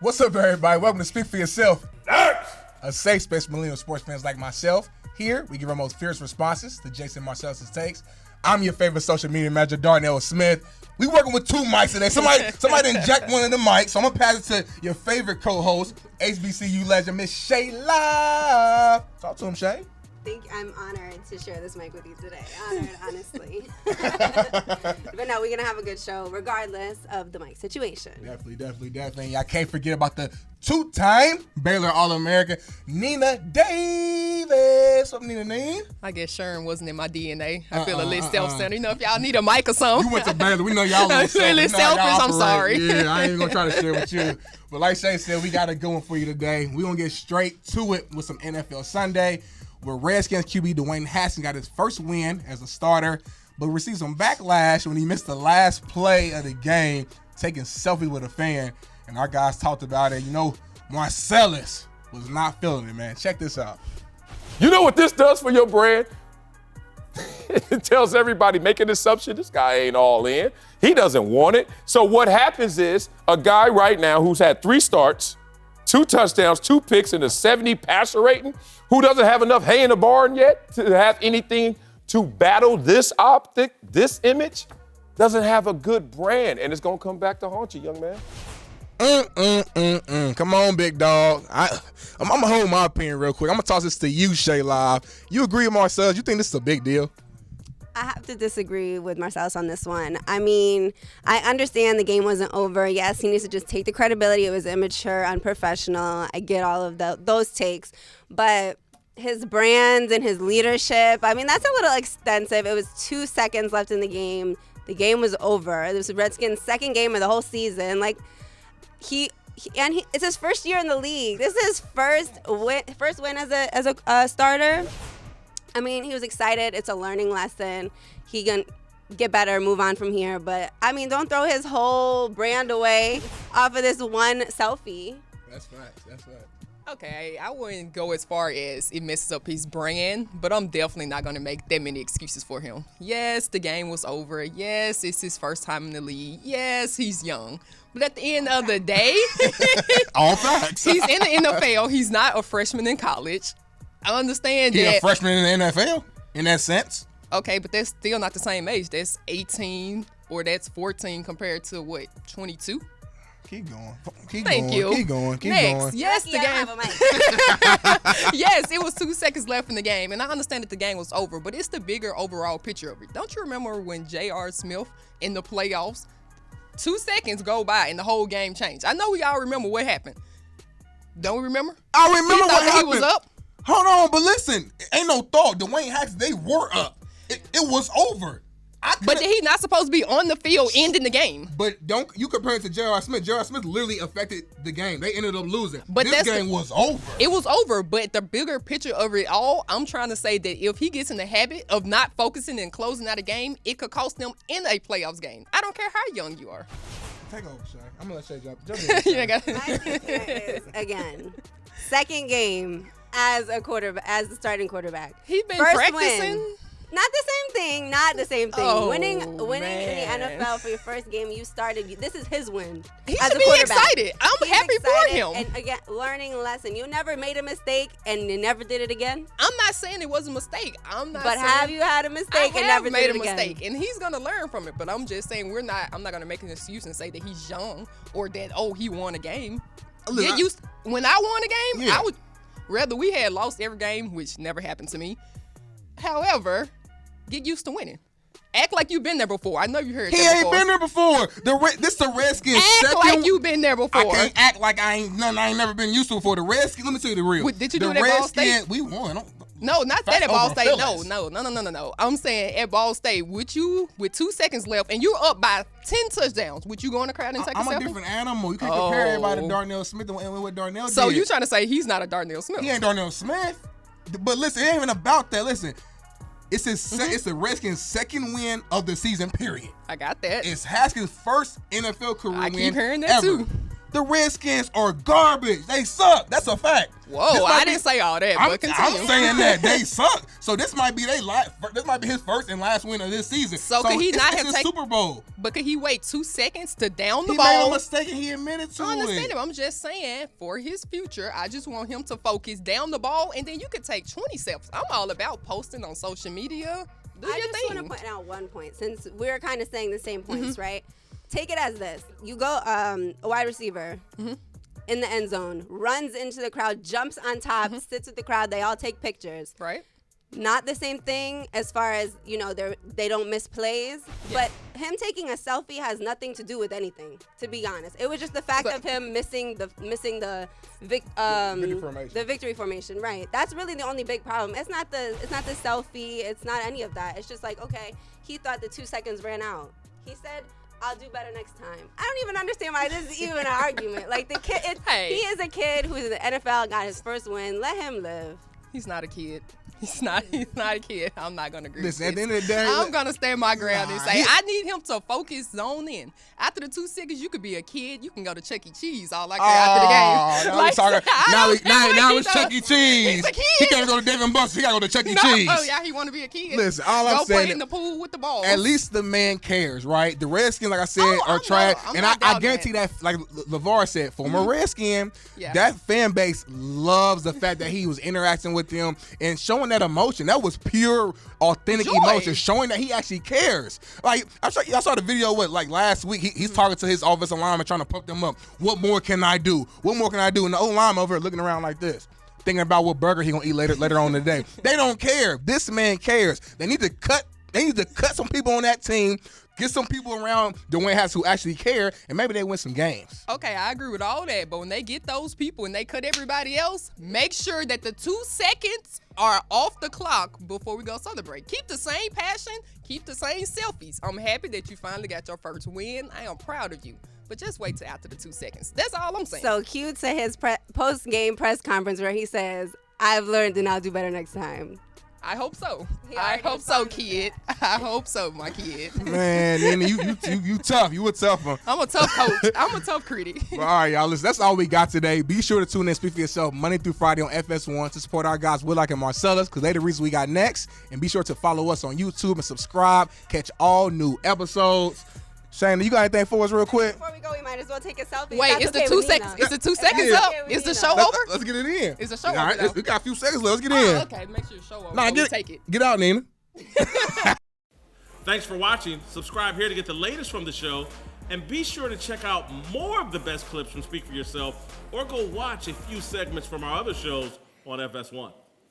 What's up, everybody? Welcome to Speak for Yourself, a safe space for millennial sports fans like myself. Here, we give our most fierce responses to Jason Marcellus' takes. I'm your favorite social media manager, Darnell Smith. We working with two mics today. Somebody done jacked one of the mics, so I'm gonna pass it to your favorite co-host, HBCU legend, Miss Shayla. Talk to him, Shay. I'm honored to share this mic with you today. Honored, honestly. But no, we're going to have a good show regardless of the mic situation. Definitely. I can't forget about the two-time Baylor All-American, Nina Davis. What's up, Nina? I guess Sharon wasn't in my DNA. I feel a little self-centered. You know, if y'all need a mic or something. You went to Baylor. We know y'all a little selfish. I'm sorry. Yeah, I ain't going to try to share with you. But like Shay said, we got a good one for you today. We're going to get straight to it with some NFL Sunday, where Redskins QB Dwayne Haskins got his first win as a starter, but received some backlash when he missed the last play of the game, taking selfie with a fan. And our guys talked about it. You know, Marcellus was not feeling it, man. Check this out. You know what this does for your brand? It tells everybody, make an assumption, this guy ain't all in. He doesn't want it. So what happens is a guy right now who's had 3 starts, 2 touchdowns, 2 picks, and a 70 passer rating, who doesn't have enough hay in the barn yet to have anything to battle this optic, this image, doesn't have a good brand, and it's going to come back to haunt you, young man. Come on, big dog. I'm going to hold my opinion real quick. I'm going to toss this to you, Shay Live. You agree with Marcellus? You think this is a big deal? I have to disagree with Marcellus on this one. I mean, I understand the game wasn't over. Yes, he needs to just take the credibility. It was immature, unprofessional. I get all of those takes. But his brand and his leadership, I mean, that's a little extensive. It was 2 seconds left in the game. The game was over. It was the Redskins' second game of the whole season. Like, it's his first year in the league. This is his first win as a starter. I mean, he was excited. It's a learning lesson. He can get better, move on from here. But, I mean, don't throw his whole brand away off of this one selfie. That's right. Okay, I wouldn't go as far as it messes up his brand, but I'm definitely not going to make that many excuses for him. Yes, the game was over. Yes, it's his first time in the league. Yes, he's young. But at the end of the day, all facts. He's in the NFL. He's not a freshman in college. I understand He's that. a freshman in the NFL in that sense. Okay, but that's still not the same age. That's 18 or that's 14 compared to what, 22? Keep going. Thank you. Keep going. Next. Yes, the game. Yes, it was 2 seconds left in the game, and I understand that the game was over, but it's the bigger overall picture of it. Don't you remember when J.R. Smith in the playoffs, 2 seconds go by and the whole game changed? I know we all remember what happened. Don't we remember? I remember what happened. He was up. Hold on, but listen, ain't no thought. Dwayne Haskins, they were up. It was over. But he's not supposed to be on the field ending the game. But don't you compare it to J.R. Smith. J.R. Smith literally affected the game. They ended up losing. But this game was over. It was over, but the bigger picture of it all, I'm trying to say that if he gets in the habit of not focusing and closing out a game, it could cost them in a playoffs game. I don't care how young you are. Take over, Shay. I'm going to let Shay jump in. My thing is, again, second game as the starting quarterback. He's been first practicing. Win. Not the same thing. Oh, winning man. in the NFL for your first game you started. This is his win. He as should a be quarterback. excited. I'm happy for him. And again, learning lesson. You never made a mistake and you never did it again. I'm not saying it was a mistake. But have you had a mistake and never made did it a mistake, again? and he's gonna learn from it. But I'm just saying I'm not gonna make an excuse and say that he's young or that he won a game. When I won a game, I would rather we had lost every game, which never happened to me. However, get used to winning. Act like you've been there before. I know you heard that before. He ain't been there before. This the Redskins. Act like you've been there before. I can't act like I ain't never been used to before. The Redskins, let me tell you the real. Did you do it at Ball State? We won. No, not that at Ball State. No. I'm saying at Ball State, with 2 seconds left and you're up by 10 touchdowns, would you go in the crowd and take a selfie? I'm a different animal. You can't compare everybody to Darnell Smith and what Darnell did. So you trying to say he's not a Darnell Smith? He ain't Darnell Smith. But listen, it ain't even about that. Listen. It's the Redskins' second win of the season, period. I got that. It's Haskins' first NFL career win I keep hearing that ever. too. The Redskins are garbage. They suck. That's a fact. Whoa, I didn't say all that, but continue. I'm saying that they suck. So this might be this might be his first and last win of this season. So could he not have taken Super Bowl? But could he wait 2 seconds to down the He ball? made a mistake and he admitted to it. I understand it. I'm just saying, for his future, I just want him to focus down the ball, and then you could take 20 steps. I'm all about posting on social media. Do your I just thing. want to point out one point, since we're kind of saying the same points, right? Take it as this. You go a wide receiver in the end zone, runs into the crowd, jumps on top, sits with the crowd. They all take pictures. Right. Not the same thing as far as, they don't miss plays. Yeah. But him taking a selfie has nothing to do with anything, to be honest. It was just the fact of him missing the victory formation, right? That's really the only big problem. It's not the selfie. It's not any of that. It's just like, okay, he thought the 2 seconds ran out. He said, I'll do better next time. I don't even understand why this is even an argument. Like, the kid, he is a kid who's in the NFL, got his first win. Let him live. He's not a kid. He's not a kid. I'm not gonna agree. Listen, with at the end of the day, I'm gonna stand my ground and say I need him to focus, zone in. After the 2 seconds, you could be a kid. You can go to Chuck E. Cheese all like that after the game. Now it's Chuck E. Cheese. He's a kid. He can't go to Dave & Buster's. He gotta go to Chuck E. Cheese. Oh yeah, he want to be a kid. Listen, all I'm go saying, play in the pool with the ball. At least the man cares, right? The Redskins, like I said, are trash, and I guarantee that, like LeVar said, former Redskin, that fan base loves the fact that he was interacting with them and showing that emotion. That was pure, authentic emotion, showing that he actually cares. Like I saw the video last week. He's talking to his offensive lineman, trying to pump them up. What more can I do? What more can I do? And the old lineman over here looking around like this, thinking about what burger he gonna eat later on in the day. They don't care. This man cares. They need to cut some people on that team. Get some people around Dwayne Haskins who actually care, and maybe they win some games. Okay, I agree with all that, but when they get those people and they cut everybody else, make sure that the 2 seconds are off the clock before we go celebrate. Keep the same passion, keep the same selfies. I'm happy that you finally got your first win. I am proud of you. But just wait till after the 2 seconds. That's all I'm saying. So cue to his post-game press conference where he says, I've learned and I'll do better next time. I hope so. I hope so, kid. I hope so, my kid. Man, you tough. You a tough one. I'm a tough coach. I'm a tough critic. All right, y'all. Listen, that's all we got today. Be sure to tune in and Speak for Yourself Monday through Friday on FS1 to support our guys Whitlock and Marcellus, because they're the reason we got next. And be sure to follow us on YouTube and subscribe. Catch all new episodes. Shayna, you got anything for us real quick? Before we go, we might as well take a selfie. Wait, it's the 2 seconds. Is the 2 seconds up? Is the show over? Let's get it in. Is the show over? All right, we got a few seconds left. Let's get in. Okay, make sure the show over. Nah, Take it. Get out, Nina. Thanks for watching. Subscribe here to get the latest from the show. And be sure to check out more of the best clips from Speak for Yourself, or go watch a few segments from our other shows on FS1.